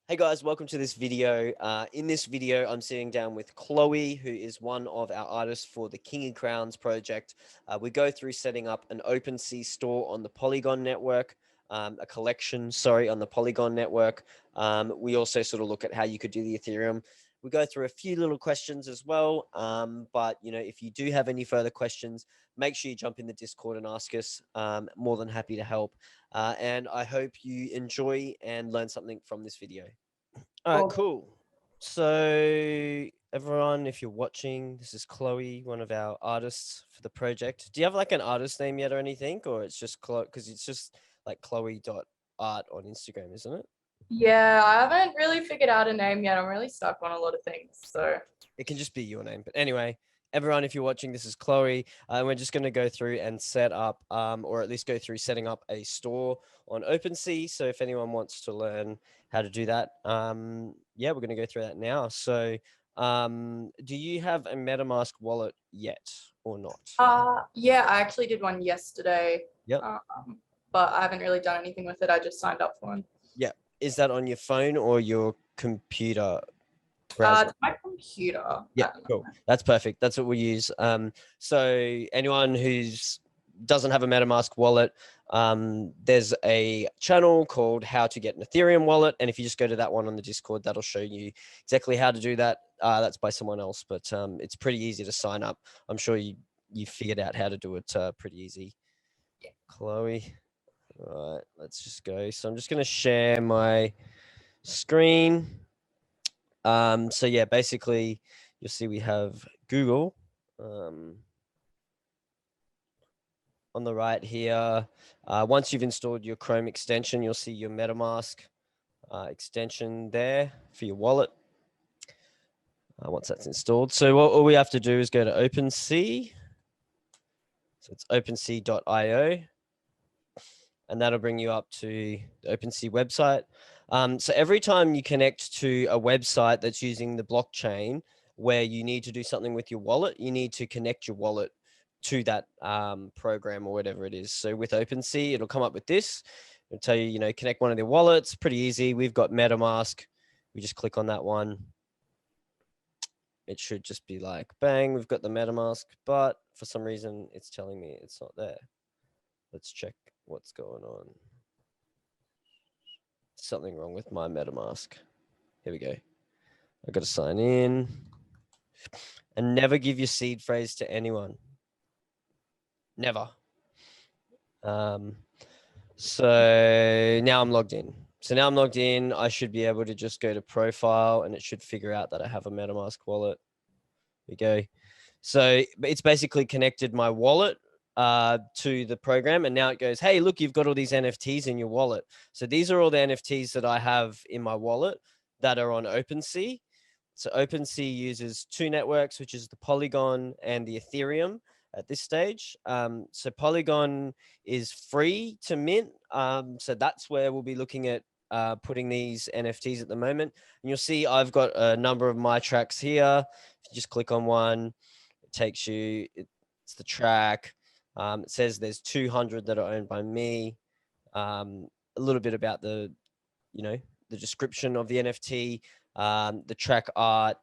Hey guys, welcome to this video. In this video, I'm sitting down with Chloe, who is one of our artists for the King and Crowns project. We go through setting up an OpenSea store on the Polygon network, a collection, on the Polygon network. We also sort of look at how you could do the Ethereum. We go through a few little questions as well. But if you do have any further questions, make sure you jump in the Discord and ask us. More than happy to help. And I hope you enjoy and learn something from this video. All right, Well, cool. So everyone, if you're watching, this is Chloe, one of our artists for the project. Do you have like an artist name yet or anything? Or it's just Chloe, because it's just like chloe.art on Instagram, isn't it? yeah, I haven't really figured out a name yet. I'm really stuck on a lot of things. So It can just be your name. But anyway, everyone, if you're watching, this is Chloe. We're just going to go through and set up, or at least go through setting up a store on OpenSea. So if anyone wants to learn how to do that, yeah, we're going to go through that now. So do you have a MetaMask wallet yet or not? yeah, I actually did one yesterday. Yep. But I haven't really done anything with it. I just signed up for one. Yeah. Is that on your phone or your computer browser? It's my computer. Yeah, cool. That's perfect. That's what we use. So anyone who's doesn't have a MetaMask wallet, there's a channel called How to Get an Ethereum Wallet, and if you just go to that one on the Discord, that'll show you exactly how to do that. That's by someone else, but it's pretty easy to sign up. I'm sure you figured out how to do it pretty easy. Yeah. Chloe. All right, let's just go. So I'm just going to share my screen. So yeah, basically you'll see we have Google on the right here. Once you've installed your Chrome extension, you'll see your MetaMask extension there for your wallet. Once that's installed. So all we have to do is go to OpenSea. So it's OpenSea.io. And that'll bring you up to the OpenSea website. So every time you connect to a website that's using the blockchain where you need to do something with your wallet, you need to connect your wallet to that program or whatever it is. So with OpenSea, it'll come up with this. It'll tell you, connect one of their wallets. Pretty easy. We've got MetaMask. We just click on that one. It should just be like, bang, we've got the MetaMask, but for some reason it's telling me it's not there. Let's check what's going on. Something wrong with my MetaMask. Here we go. I got to sign in. And never give your seed phrase to anyone. Never. So now I'm logged in. I should be able to just go to profile and it should figure out that I have a MetaMask wallet. Here we go. So it's basically connected my wallet to the program, and now it goes, hey, look, you've got all these NFTs in your wallet. So these are all the NFTs that I have in my wallet that are on OpenSea. So OpenSea uses two networks, which is the Polygon and the Ethereum at this stage. So Polygon is free to mint. So that's where we'll be looking at putting these NFTs at the moment. And you'll see I've got a number of my tracks here. If you just click on one, it takes you, it's the track. It says there's 200 that are owned by me. A little bit about the description of the NFT, the track art,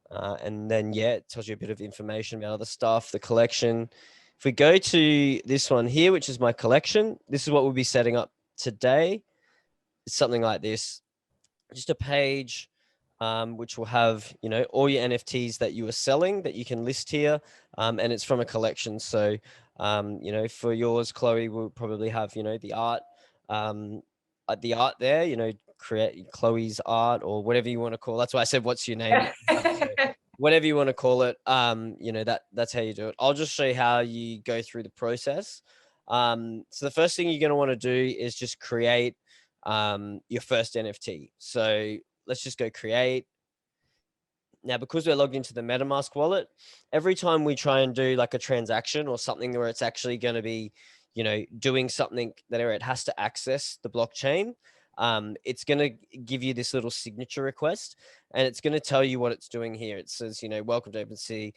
and then, yeah, it tells you a bit of information about other stuff, the collection. If we go to this one here, which is my collection, this is what we'll be setting up today. It's something like this, just a page which will have, all your NFTs that you are selling that you can list here. And it's from a collection. So, for yours, Chloe, will probably have, the art there, create Chloe's art or whatever you want to call it. That's why I said, what's your name? Whatever you want to call it, that's how you do it. I'll just show you how you go through the process. So the first thing you're going to want to do is just create your first NFT. So let's just go create. Now, because we're logged into the MetaMask wallet, every time we try and do like a transaction or something where it's actually going to be, doing something that it has to access the blockchain, it's going to give you this little signature request, and it's going to tell you what it's doing here. It says, welcome to OpenSea.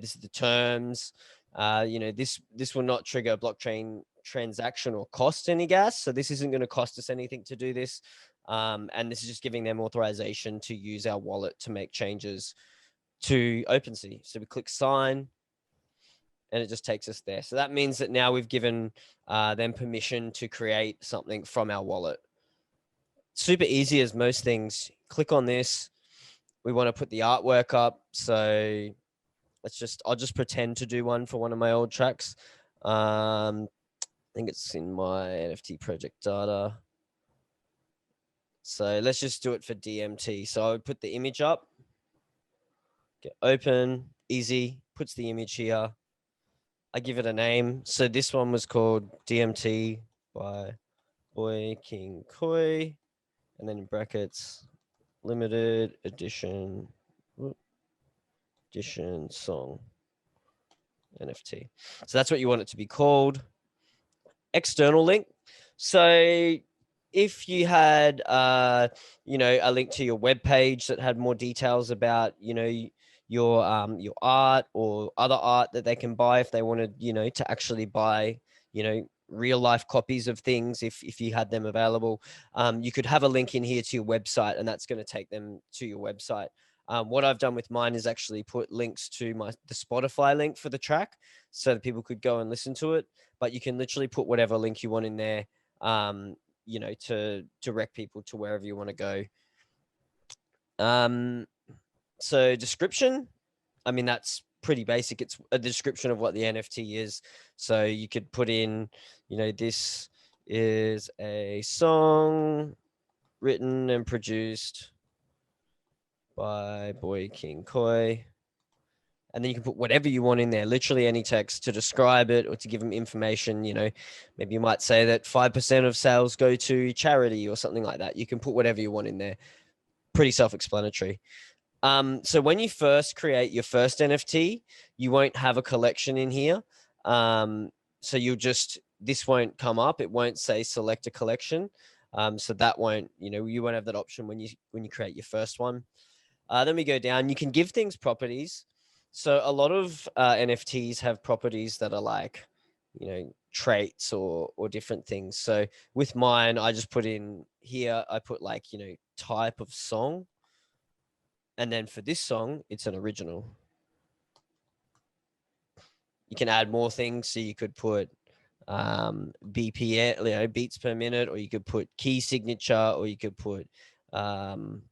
This is the terms. This will not trigger a blockchain transaction or cost any gas. So this isn't going to cost us anything to do this. And this is just giving them authorization to use our wallet to make changes to OpenSea. So we click sign and it just takes us there. So that means that now we've given them permission to create something from our wallet. Super easy as most things. Click on this. We want to put the artwork up. So I'll just pretend to do one for one of my old tracks. I think it's in my NFT project data. So let's just do it for DMT. So I would put the image up, get open, easy, puts the image here. I give it a name. So this one was called DMT by Boy King Koi. And then in brackets, limited edition song NFT. So that's what you want it to be called. External link. So if you had a link to your web page that had more details about your art or other art that they can buy if they wanted to actually buy real life copies of things, if you had them available, you could have a link in here to your website, and that's going to take them to your website. What I've done with mine is actually put links to the Spotify link for the track so that people could go and listen to it. But you can literally put whatever link you want in there, to direct people to wherever you want to go. So description, I mean, that's pretty basic. It's a description of what the NFT is. So you could put in, this is a song written and produced by Boy King Koi. And then you can put whatever you want in there, literally any text to describe it or to give them information. Maybe you might say that 5% of sales go to charity or something like that. You can put whatever you want in there. Pretty self-explanatory. So when you first create your first NFT, you won't have a collection in here. So this won't come up. It won't say select a collection. So that won't, you won't have that option when you create your first one. Then we go down. You can give things properties. So a lot of NFTs have properties that are like, traits or different things. So with mine, I just put in here, I put like, type of song. And then for this song, it's an original. You can add more things. So you could put BPM, beats per minute, or you could put key signature, or you could put what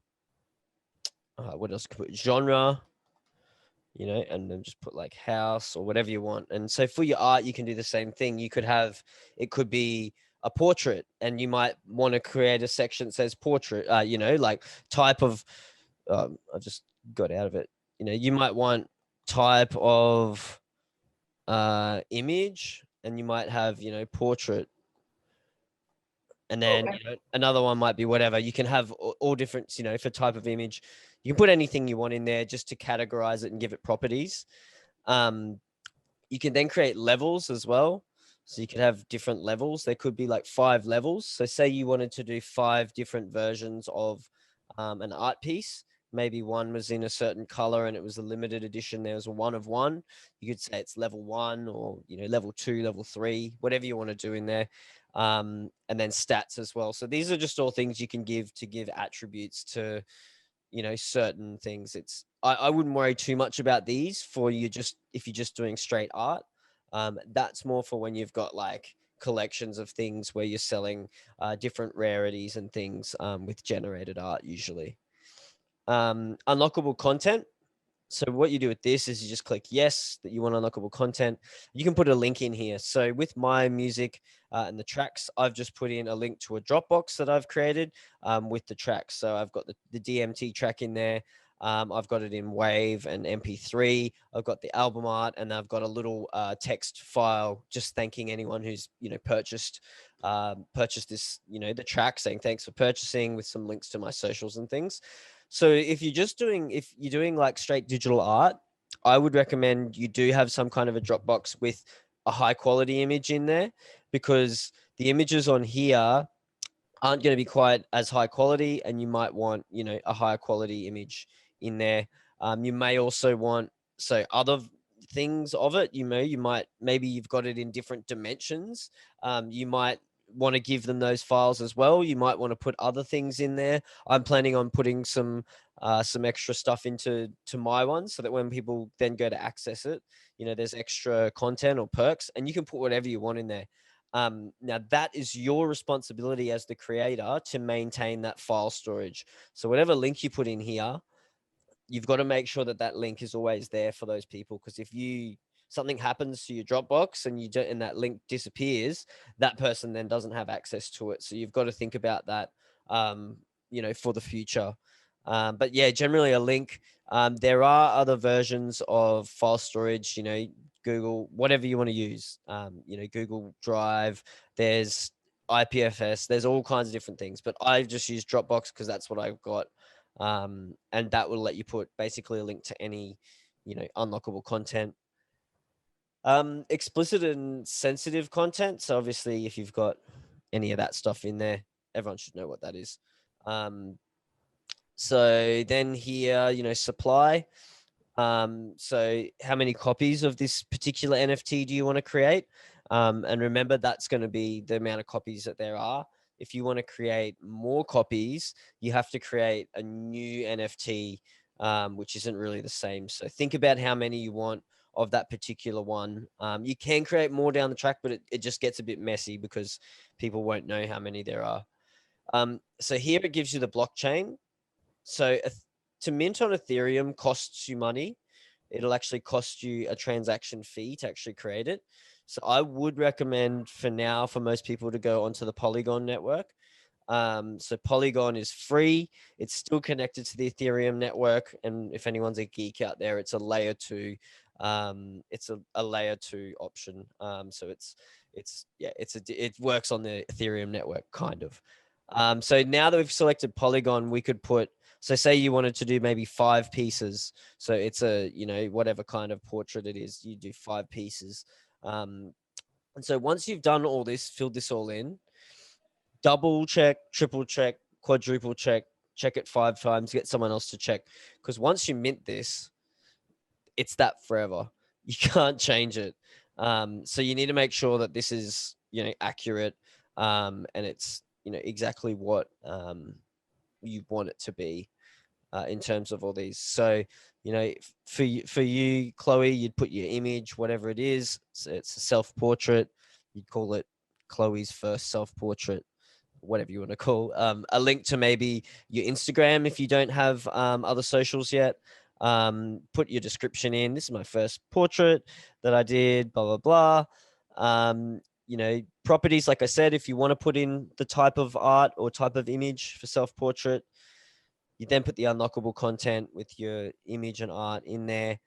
else could put? Genre, and then just put like house or whatever you want. And so for your art, you can do the same thing. It could be a portrait, and you might want to create a section that says portrait, like type of, I just got out of it. You might want type of image, and you might have, portrait. And then another one might be whatever. You can have all different, for type of image. You can put anything you want in there just to categorize it and give it properties. You can then create levels as well. So you could have different levels. There could be like 5 levels. So say you wanted to do 5 different versions of an art piece. Maybe one was in a certain color and it was a limited edition. There was a 1 of 1. You could say it's level 1 or, level 2, level 3, whatever you want to do in there. And then stats as well. So these are just all things you can give attributes to, certain things. I wouldn't worry too much about these for you if you're just doing straight art. That's more for when you've got like collections of things where you're selling different rarities and things with generated art usually. Unlockable content. So what you do with this is you just click yes that you want unlockable content. You can put a link in here. So with my music and the tracks, I've just put in a link to a Dropbox that I've created with the tracks. So I've got the DMT track in there. I've got it in WAV and MP3. I've got the album art, and I've got a little text file just thanking anyone who's purchased this, the track, saying thanks for purchasing, with some links to my socials and things. So if you're doing like straight digital art, I would recommend you do have some kind of a Dropbox with a high quality image in there, because the images on here aren't going to be quite as high quality, and you might want, a higher quality image in there. You may also want, other things of it, maybe you've got it in different dimensions. You might want to give them those files as well. You might want to put other things in there. I'm planning on putting some extra stuff into my one, so that when people then go to access it, you know, there's extra content or perks, and you can put whatever you want in there. Now that is your responsibility as the creator to maintain that file storage. So whatever link you put in here, you've got to make sure that that link is always there for those people. Because if something happens to your Dropbox and and that link disappears, that person then doesn't have access to it. So you've got to think about that, you know, for the future. But yeah, generally a link. There are other versions of file storage, you know, Google, whatever you want to use, you know, Google Drive, there's IPFS, there's all kinds of different things, but I've just used Dropbox because that's what I've got. And that will let you put basically a link to any, you know, unlockable content. Explicit and sensitive content. So obviously if you've got any of that stuff in there, everyone should know what that is. So then here, you know, supply. So how many copies of this particular NFT do you want to create? And remember, that's going to be the amount of copies that there are. If you want to create more copies, you have to create a new NFT, which isn't really the same. So think about how many you want of that particular one. You can create more down the track, but it just gets a bit messy because people won't know how many there are. So here it gives you the blockchain. So to mint on Ethereum costs you money. It'll actually cost you a transaction fee to actually create it. So I would recommend for now for most people to go onto the Polygon network. So Polygon is free. It's still connected to the Ethereum network. And if anyone's a geek out there, it's a layer 2. It's a layer 2 option. So it works on the Ethereum network kind of. So now that we've selected Polygon, we could put, so say you wanted to do maybe 5 pieces. So it's a, you know, whatever kind of portrait it is, you do 5 pieces. And so once you've done all this, filled this all in, double check, triple check, quadruple check, check it 5 times, get someone else to check. Because once you mint this, it's that forever. You can't change it. So you need to make sure that this is, you know, accurate, and it's, you know, exactly what you want it to be in terms of all these. So, you know, for you, Chloe, you'd put your image, whatever it is. So it's a self-portrait. You'd call it Chloe's first self-portrait, whatever you want to call. A link to maybe your Instagram if you don't have other socials yet. Put your description in. This is my first portrait that I did, blah, blah, blah. You know, properties, like I said, if you want to put in the type of art or type of image for self-portrait, you then put the unlockable content with your image and art in there,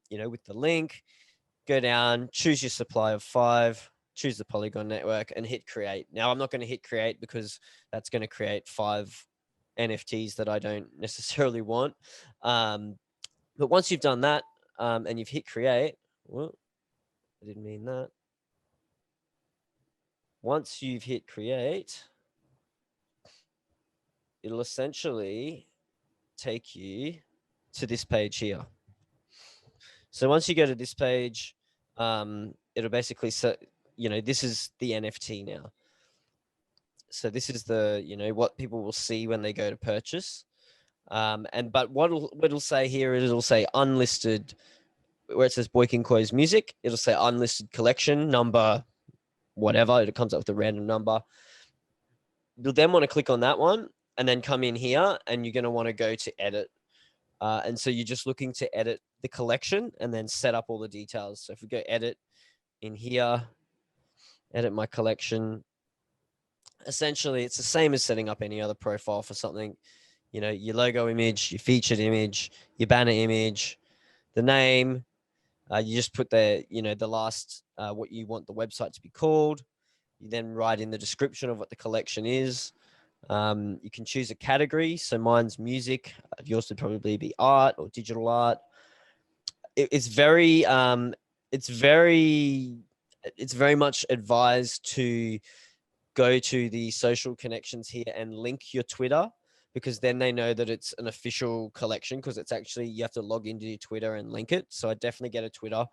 you know, with the link. Go down, choose your supply of 5, choose the Polygon network and hit create. Now I'm not going to hit create because that's going to create 5 NFTs that I don't necessarily want. But once you've done that and you've hit create, well, I didn't mean that. Once you've hit create, it'll essentially take you to this page here. So once you go to this page, it'll basically say, you know, this is the NFT now. So this is the, you know, what people will see when they go to purchase. But what it'll say here is it'll say unlisted, where it says Boykin Koi's music, it'll say unlisted collection number, whatever. It comes up with a random number. You'll then want to click on that one and then come in here and you're going to want to go to edit. And so you're just looking to edit the collection and then set up all the details. So if we go edit in here, edit my collection, essentially it's the same as setting up any other profile for something. You know, your logo image, your featured image, your banner image, the name. You just put the, you know, the last, what you want the website to be called. You then write in the description of what the collection is. You can choose a category. So mine's music. Yours would probably be art or digital art. It's very much advised to go to the social connections here and link your Twitter, because then they know that it's an official collection, because it's actually, you have to log into your Twitter and link it. So I definitely get a Twitter,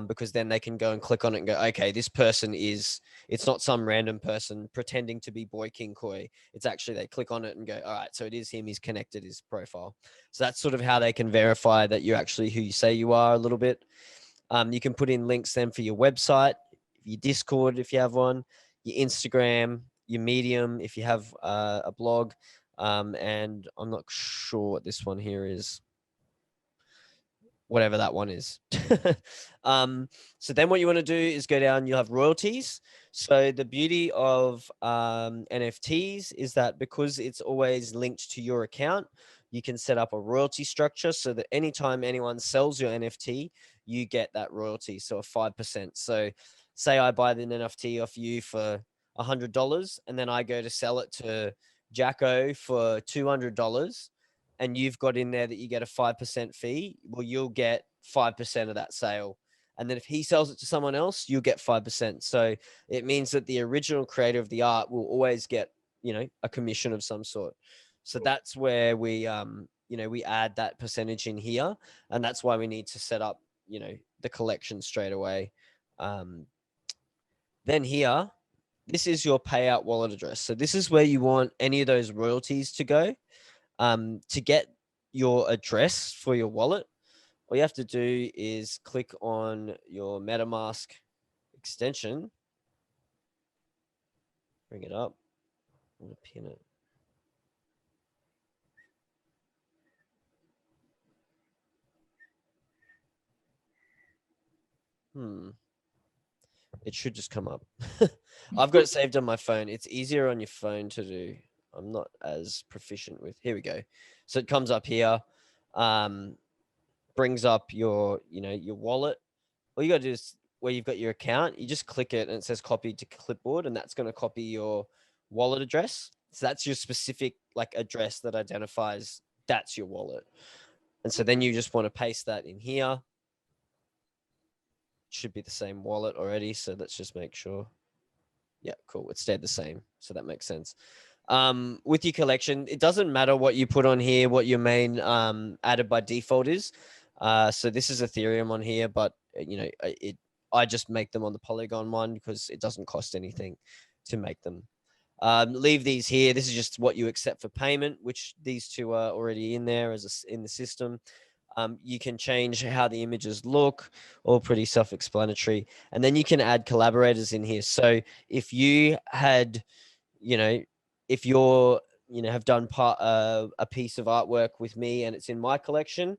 because then they can go and click on it and go, okay, this person is, it's not some random person pretending to be Boy King Koi. It's actually, they click on it and go, all right, so it is him, he's connected, his profile. So that's sort of how they can verify that you're actually who you say you are a little bit. You can put in links then for your website, your Discord if you have one, your Instagram, your Medium if you have a blog. And I'm not sure what this one here is, whatever that one is. So then what you want to do is go down, you'll have royalties. So the beauty of NFTs is that because it's always linked to your account, you can set up a royalty structure so that anytime anyone sells your NFT, you get that royalty. So a 5%. So say I buy the NFT off you for $100 and then I go to sell it to Jacko for $200, and you've got in there that you get a 5% fee, well, you'll get 5% of that sale. And then if he sells it to someone else, you'll get 5%. So it means that the original creator of the art will always get, a commission of some sort. So that's where we, we add that percentage in here. And that's why we need to set up, the collection straight away. Then here, this is your payout wallet address. So this is where you want any of those royalties to go. To get your address for your wallet, all you have to do is click on your MetaMask extension, bring it up, I'm gonna pin it. It should just come up. I've got it saved on my phone. It's easier on your phone to do. I'm not as proficient with. Here we go. So it comes up here, brings up your, your wallet. All you got to do is where you've got your account, you just click it and it says copy to clipboard, and that's going to copy your wallet address. So that's your specific address that identifies that's your wallet. And so then you just want to paste that in here. Should be the same wallet already. So let's just make sure. Yeah, cool. It stayed the same. So that makes sense. With your collection, it doesn't matter what you put on here, what your main added by default is. So this is Ethereum on here, but I just make them on the Polygon one because it doesn't cost anything to make them. Leave these here. This is just what you accept for payment, which these two are already in there in the system. You can change how the images look, all pretty self-explanatory. And then you can add collaborators in here. So if you had, if you're, have done a piece of artwork with me and it's in my collection,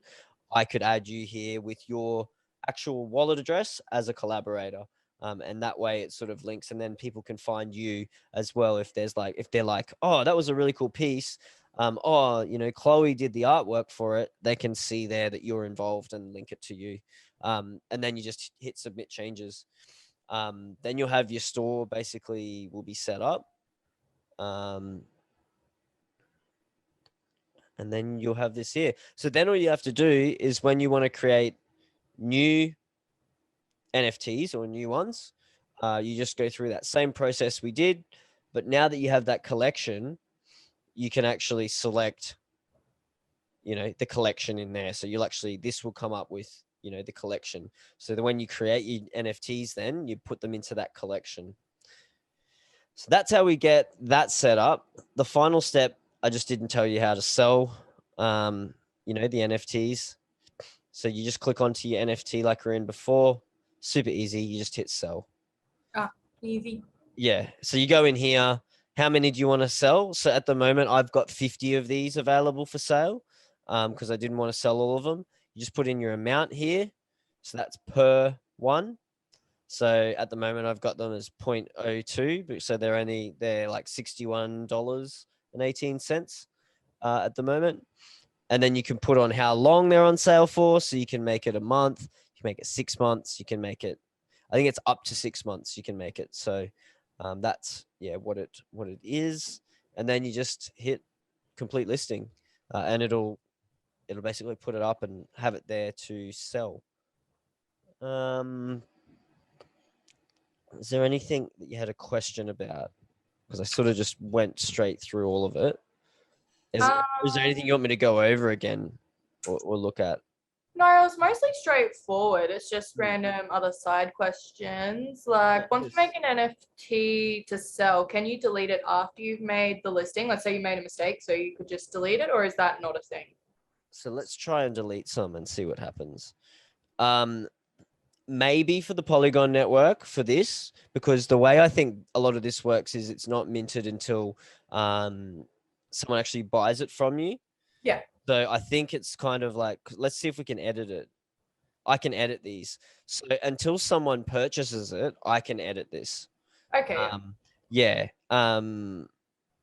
I could add you here with your actual wallet address as a collaborator. And that way it sort of links, and then people can find you as well. If they're like, oh, that was a really cool piece. Chloe did the artwork for it. They can see there that you're involved and link it to you. And then you just hit submit changes. Then you'll have your store basically will be set up. And then you'll have this here. So then all you have to do is when you want to create new NFTs or new ones, you just go through that same process we did. But now that you have that collection, you can actually select, the collection in there. So this will come up with, the collection. So that when you create your NFTs, then you put them into that collection. So that's how we get that set up. The final step, I just didn't tell you how to sell, the NFTs. So you just click onto your NFT like we're in before. Super easy. You just hit sell. Easy. Yeah. So you go in here. How many do you want to sell? So at the moment, I've got 50 of these available for sale because I didn't want to sell all of them. You just put in your amount here. So that's per one. So at the moment, I've got them as 0.02. So they're like $61.18 at the moment. And then you can put on how long they're on sale for. So you can make it a month, you can make it 6 months, you can make it, I think it's up to 6 months you can make it. So that's what it is. And then you just hit complete listing, and it'll basically put it up and have it there to sell. Is there anything that you had a question about? Because I sort of just went straight through all of it. Is there anything you want me to go over again or look at? No, it was mostly straightforward. It's just random other side questions. Like, once you make an NFT to sell, can you delete it after you've made the listing? Let's say you made a mistake, so you could just delete it, or is that not a thing? So let's try and delete some and see what happens. Maybe for the Polygon network for this, because the way I think a lot of this works is it's not minted until someone actually buys it from you. Yeah. So I think it's kind of like, let's see if we can edit it. I can edit these. So until someone purchases it, I can edit this. Okay. Yeah.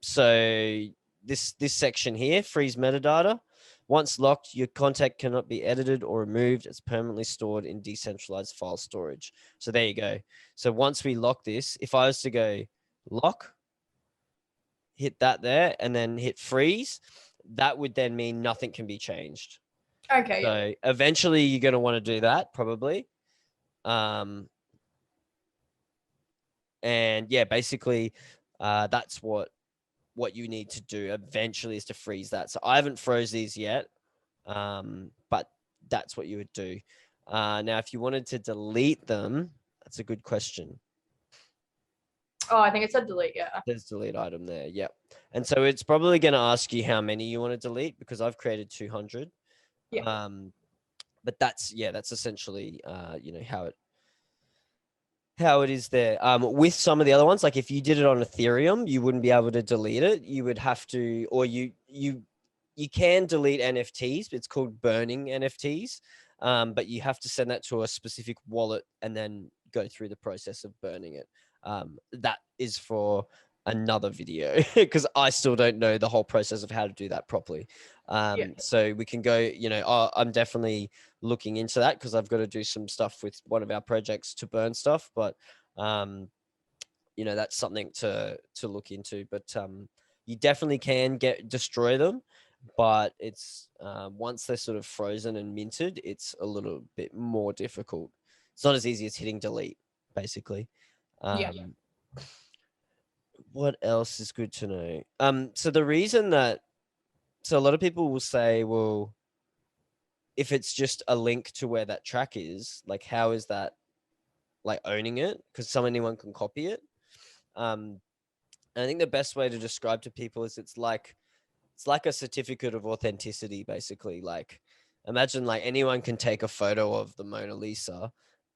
So this section here, freeze metadata. Once locked, your content cannot be edited or removed. It's permanently stored in decentralized file storage. So there you go. So once we lock this, if I was to go lock, hit that there, and then hit freeze, that would then mean nothing can be changed. Okay. So Yeah. eventually you're going to want to do that probably. And yeah, basically that's what you need to do eventually is to freeze that. So I haven't froze these yet, but that's what you would do. Now, if you wanted to delete them, that's a good question. Oh, I think it said delete. Yeah. There's delete item there. Yep. And so it's probably going to ask you how many you want to delete because I've created 200. Yeah. But that's essentially, how it is there. With some of the other ones, like if you did it on Ethereum, you wouldn't be able to delete it. You would have to, or you can delete NFTs. It's called burning NFTs. But you have to send that to a specific wallet and then go through the process of burning it. That is for another video because I still don't know the whole process of how to do that properly. So we can go, I'm definitely looking into that because I've got to do some stuff with one of our projects to burn stuff, but that's something to look into. But you definitely can destroy them, but it's once they're sort of frozen and minted, it's a little bit more difficult. It's not as easy as hitting delete, basically. What else is good to know? So the reason that a lot of people will say, well, if it's just a link to where that track is, like how is that like owning it? Because anyone can copy it. And I think the best way to describe to people is it's like a certificate of authenticity, basically. Like imagine like anyone can take a photo of the Mona Lisa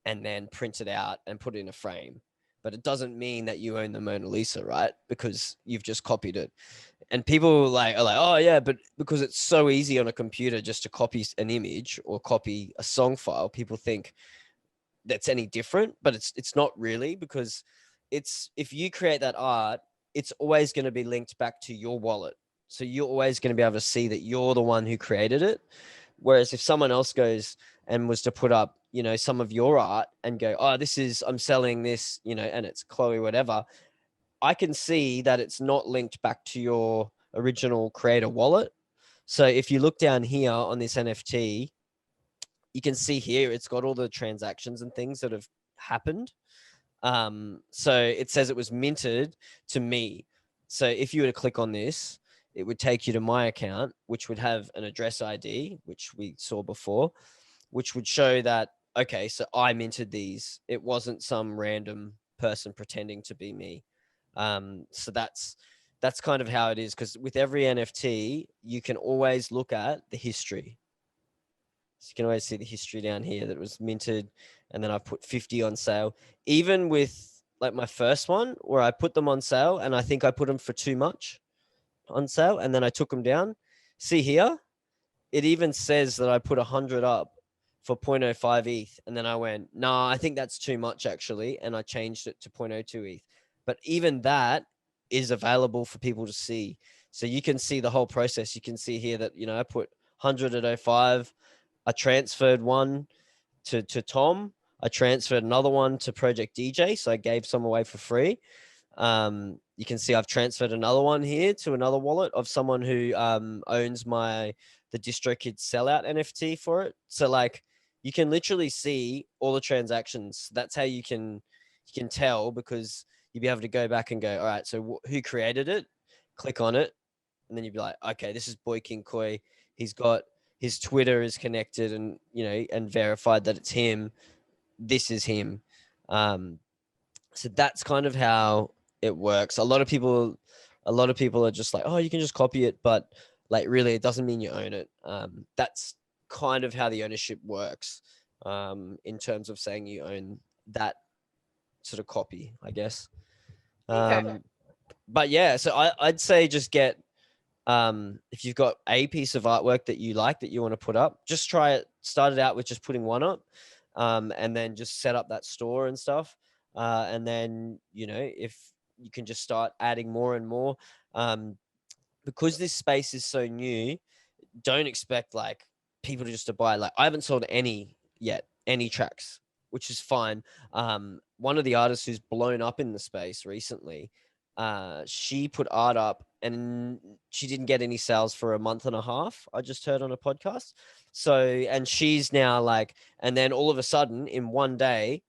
and then print it out and put it in a frame. But it doesn't mean that you own the Mona Lisa, right? Because you've just copied it. And people are like, oh yeah, but because it's so easy on a computer just to copy an image or copy a song file, people think that's any different, but it's not really, because if you create that art, it's always going to be linked back to your wallet. So you're always going to be able to see that you're the one who created it. Whereas if someone else goes and was to put up, some of your art and go, oh, I'm selling this, and it's Chloe, whatever, I can see that it's not linked back to your original creator wallet. So if you look down here on this NFT, you can see here it's got all the transactions and things that have happened. So it says it was minted to me. So if you were to click on this, it would take you to my account, which would have an address ID, which we saw before, which would show that, okay, so I minted these. It wasn't some random person pretending to be me. So that's kind of how it is, because with every NFT, you can always look at the history. So you can always see the history down here that it was minted, and then I've put 50 on sale. Even with like my first one where I put them on sale and I think I put them for too much on sale and then I took them down. See here, it even says that I put 100 up for 0.05 ETH. And then I went, nah, I think that's too much actually. And I changed it to 0.02 ETH. But even that is available for people to see. So you can see the whole process. You can see here that, I put 100 at 05. I transferred one to Tom. I transferred another one to Project DJ. So I gave some away for free. You can see I've transferred another one here to another wallet of someone who owns the DistroKid sellout NFT for it. So like you can literally see all the transactions. That's how you can tell, because you'll be able to go back and go, all right, so who created it? Click on it, and then you'd be like, okay, this is Boy King Koi. He's got his Twitter is connected and, you know, and verified that it's him. This is him. So that's kind of how it works. A lot of people are just like, oh, you can just copy it, but like really it doesn't mean you own it. That's kind of how the ownership works, in terms of saying you own that sort of copy, I guess. Okay. But yeah, so I'd say just get, if you've got a piece of artwork that you like that you want to put up, just try it. Start it out with just putting one up, and then just set up that store and stuff. And then, you know, if you can just start adding more and more, because this space is so new, don't expect like people to just to buy. Like I haven't sold any yet, any tracks, which is fine. One of the artists who's blown up in the space recently, she put art up and she didn't get any sales for a month and a half. I just heard on a podcast. So, and she's now like, and then all of a sudden in one day,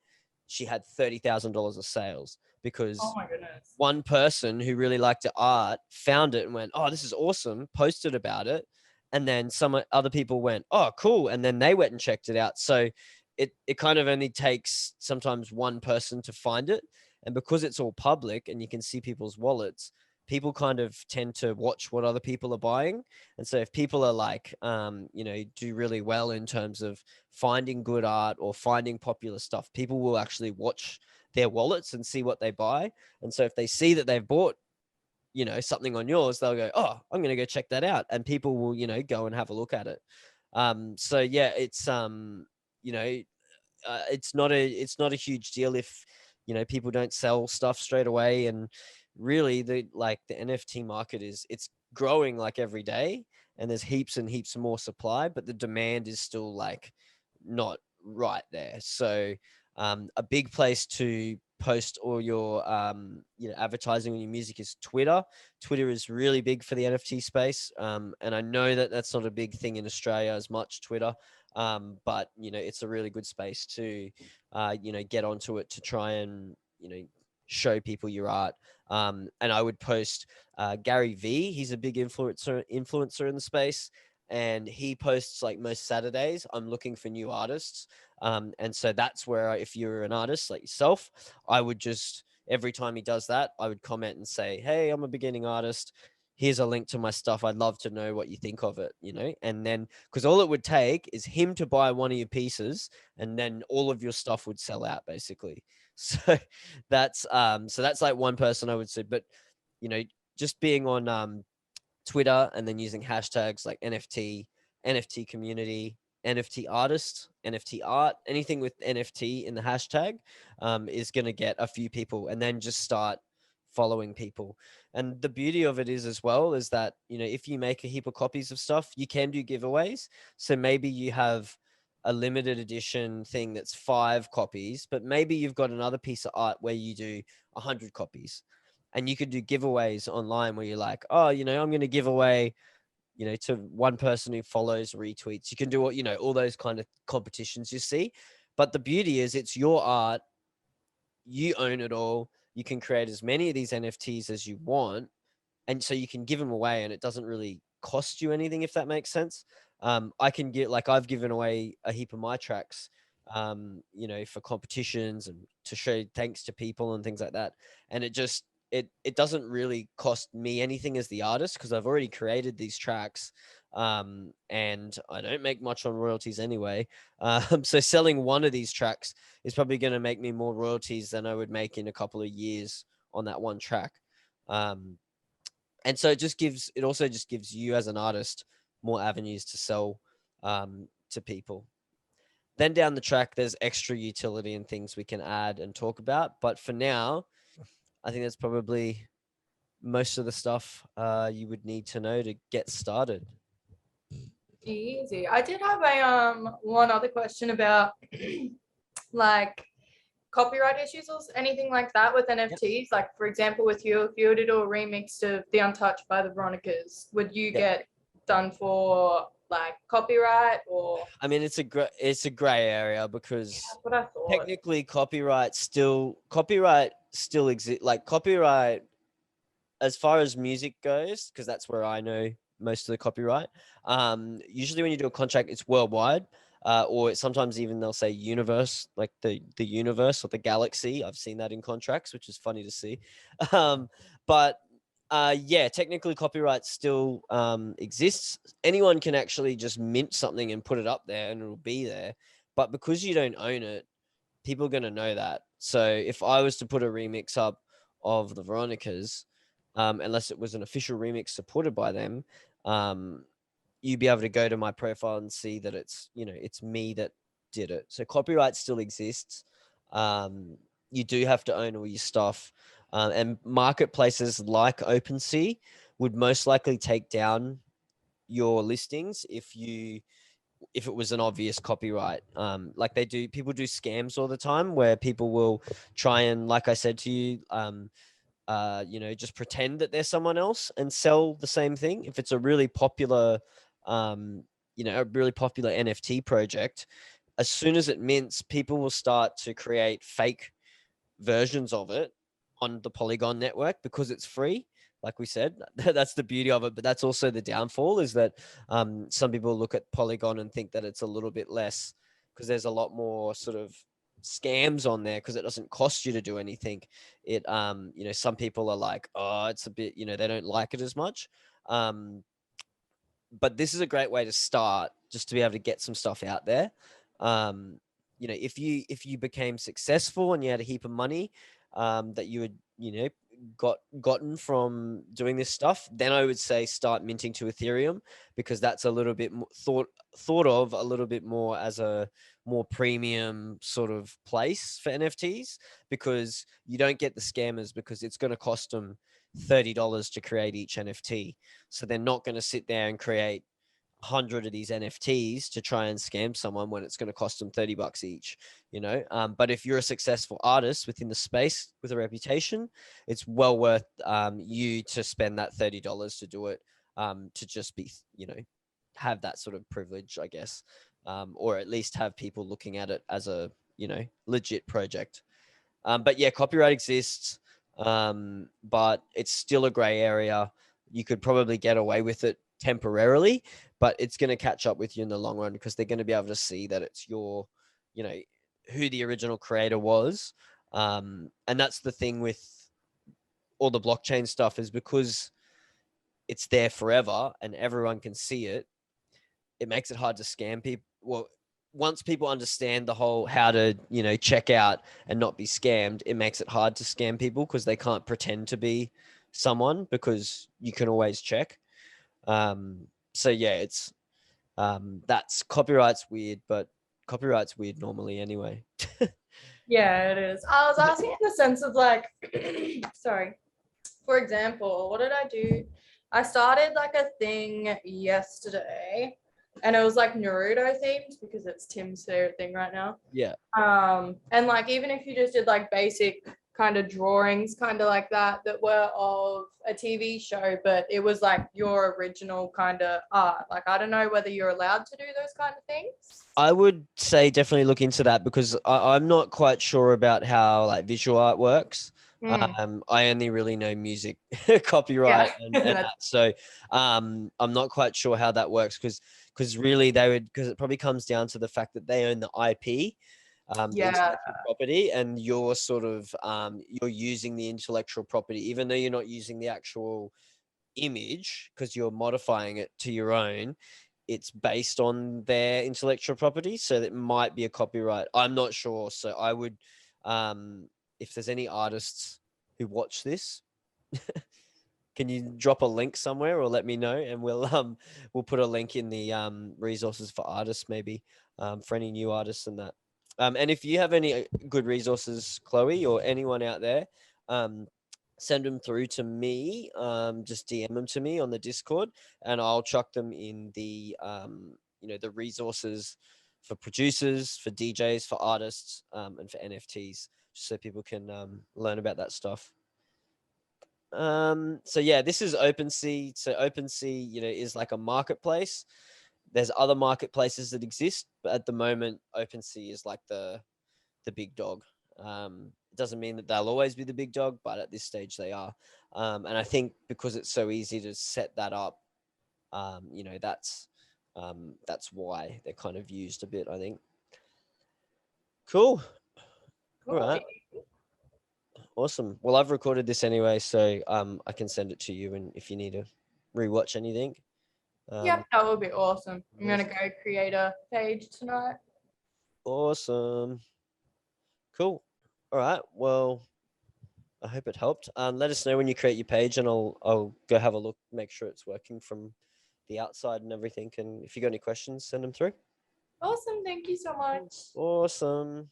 she had $30,000 of sales Oh because my goodness. one person who really liked the art found it and went, oh, this is awesome, posted about it. And then some other people went, oh, cool. And then they went and checked it out. So it kind of only takes sometimes one person to find it. And because it's all public and you can see people's wallets, people kind of tend to watch what other people are buying. And so if people are like, you know, do really well in terms of finding good art or finding popular stuff, people will actually watch their wallets and see what they buy. And so if they see that they've bought, you know, something on yours, they'll go, oh, I'm going to go check that out. And people will, you know, go and have a look at it. So yeah, it's, you know, it's not a huge deal if, you know, people don't sell stuff straight away. And really the NFT market it's growing like every day, and there's heaps and heaps more supply, but the demand is still like not right there. So a big place to post all your you know, advertising on your music is Twitter. Twitter is really big for the NFT space, and I know that that's not a big thing in Australia as much, Twitter, but you know, it's a really good space to you know, get onto it to try and, you know, show people your art. And I would post Gary V. He's a big influencer in the space, and he posts like most Saturdays, I'm looking for new artists. And so that's where, if you're an artist like yourself, I would just, every time he does that, I would comment and say, hey, I'm a beginning artist. Here's a link to my stuff. I'd love to know what you think of it, you know? And then, because all it would take is him to buy one of your pieces, and then all of your stuff would sell out basically. So that's like one person I would say. But, you know, just being on Twitter and then using hashtags like NFT community, NFT artist, NFT art, anything with NFT in the hashtag, is going to get a few people, and then just start following people. And the beauty of it is as well is that, you know, if you make a heap of copies of stuff, you can do giveaways. So maybe you have a limited edition thing that's 5 copies, but maybe you've got another piece of art where you do 100 copies. And you could do giveaways online where you're like, oh, you know, I'm going to give away, you know, to one person who follows, retweets. You can do, you know, all those kind of competitions you see. But the beauty is it's your art. You own it all. You can create as many of these NFTs as you want. And so you can give them away and it doesn't really cost you anything, if that makes sense. I can get, like, I've given away a heap of my tracks, you know, for competitions and to show thanks to people and things like that. And it just, it doesn't really cost me anything as the artist because I've already created these tracks, and I don't make much on royalties anyway. So selling one of these tracks is probably going to make me more royalties than I would make in a couple of years on that one track. And so it also just gives you as an artist more avenues to sell to people. Then down the track, there's extra utility and things we can add and talk about. But for now, I think that's probably most of the stuff you would need to know to get started. Easy. I did have a one other question about like copyright issues or anything like that with NFTs. Like for example, with you, if you were to do a remix of The Untouched by the Veronicas, would you get done for like copyright? Or I mean, it's a gray area because that's what I thought. technically copyright still exists. Like copyright as far as music goes, because that's where I know most of the copyright. Usually when you do a contract, it's worldwide, or sometimes even they'll say universe, like the universe or the galaxy. I've seen that in contracts, which is funny to see. But yeah, technically copyright still exists. Anyone can actually just mint something and put it up there and it'll be there. But because you don't own it, people are going to know that. So if I was to put a remix up of the Veronicas, unless it was an official remix supported by them, you'd be able to go to my profile and see that it's, you know, it's me that did it. So copyright still exists. You do have to own all your stuff. And marketplaces like OpenSea would most likely take down your listings if it was an obvious copyright. Like people do scams all the time where people will try and, like I said to you, you know, just pretend that they're someone else and sell the same thing. If it's a really popular, you know, a really popular NFT project, as soon as it mints, people will start to create fake versions of it on the Polygon network because it's free. Like we said, that's the beauty of it, but that's also the downfall, is that some people look at Polygon and think that it's a little bit less because there's a lot more sort of scams on there because it doesn't cost you to do anything. It you know, some people are like, oh, it's a bit, you know, they don't like it as much. But this is a great way to start, just to be able to get some stuff out there. You know, if you became successful and you had a heap of money that you had, you know, gotten from doing this stuff, then I would say start minting to Ethereum, because that's a little bit more thought of a little bit more as a more premium sort of place for NFTs, because you don't get the scammers, because it's going to cost them $30 to create each NFT. So they're not going to sit there and create 100 of these NFTs to try and scam someone when it's going to cost them $30 each, you know. But if you're a successful artist within the space with a reputation, it's well worth you to spend that $30 to do it, to just be, you know, have that sort of privilege, I guess, or at least have people looking at it as a, you know, legit project. But yeah, copyright exists, but it's still a gray area. You could probably get away with it temporarily, but it's going to catch up with you in the long run, because they're going to be able to see that it's your, you know, who the original creator was. And that's the thing with all the blockchain stuff, is because it's there forever and everyone can see it, it makes it hard to scam people. Well, once people understand the whole how to, you know, check out and not be scammed, it makes it hard to scam people because they can't pretend to be someone, because you can always check. So yeah, it's that's copyright's weird, but copyright's weird normally anyway. Yeah, it is. I was asking in the sense of like, sorry, for example, what did I do? I started like a thing yesterday and it was like Naruto themed because it's Tim's favorite thing right now. Yeah. And like even if you just did like basic kind of drawings, kind of like that were of a TV show, but it was like your original kind of art. Like I don't know whether you're allowed to do those kind of things. I would say definitely look into that, because I'm not quite sure about how like visual art works. I only really know music copyright and that. So I'm not quite sure how that works, because really because it probably comes down to the fact that they own the IP, the intellectual property, and you're sort of you're using the intellectual property, even though you're not using the actual image because you're modifying it to your own. It's based on their intellectual property, so it might be a copyright. I'm not sure. So I would, if there's any artists who watch this, can you drop a link somewhere or let me know, and we'll put a link in the resources for artists, maybe, for any new artists and that. And if you have any good resources, Chloe, or anyone out there, send them through to me. Just DM them to me on the Discord, and I'll chuck them in the you know, the resources for producers, for DJs, for artists, and for NFTs, so people can learn about that stuff. So yeah, this is OpenSea. So OpenSea, you know, is like a marketplace. There's other marketplaces that exist, but at the moment, OpenSea is like the big dog. It doesn't mean that they'll always be the big dog, but at this stage they are. And I think because it's so easy to set that up, you know, that's why they're kind of used a bit, I think. Cool. All right. Awesome. Well, I've recorded this anyway, so I can send it to you, and if you need to rewatch anything. Yep, that would be awesome. I'm gonna go create a page tonight. Awesome. Cool. All right. Well, I hope it helped. Let us know when you create your page, and I'll go have a look, make sure it's working from the outside and everything. And if you got any questions, send them through. Awesome. Thank you so much. Awesome.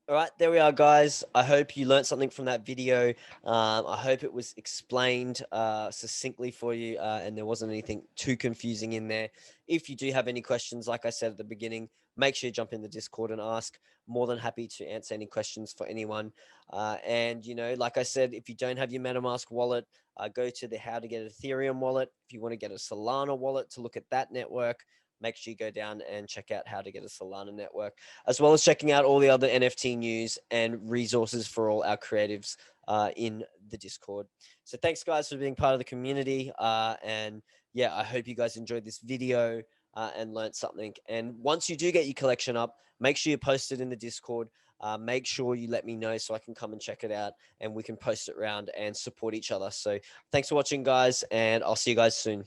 All right, there we are, guys. I hope you learned something from that video. I hope it was explained succinctly for you, and there wasn't anything too confusing in there. If you do have any questions, like I said at the beginning, make sure you jump in the Discord and ask. More than happy to answer any questions for anyone. And, you know, like I said, if you don't have your MetaMask wallet, go to the How to Get Ethereum wallet. If you want to get a Solana wallet to look at that network, make sure you go down and check out How to Get a Solana network, as well as checking out all the other NFT news and resources for all our creatives in the Discord. So thanks, guys, for being part of the community. And yeah, I hope you guys enjoyed this video and learned something. And once you do get your collection up, make sure you post it in the Discord. Make sure you let me know so I can come and check it out, and we can post it around and support each other. So thanks for watching, guys, and I'll see you guys soon.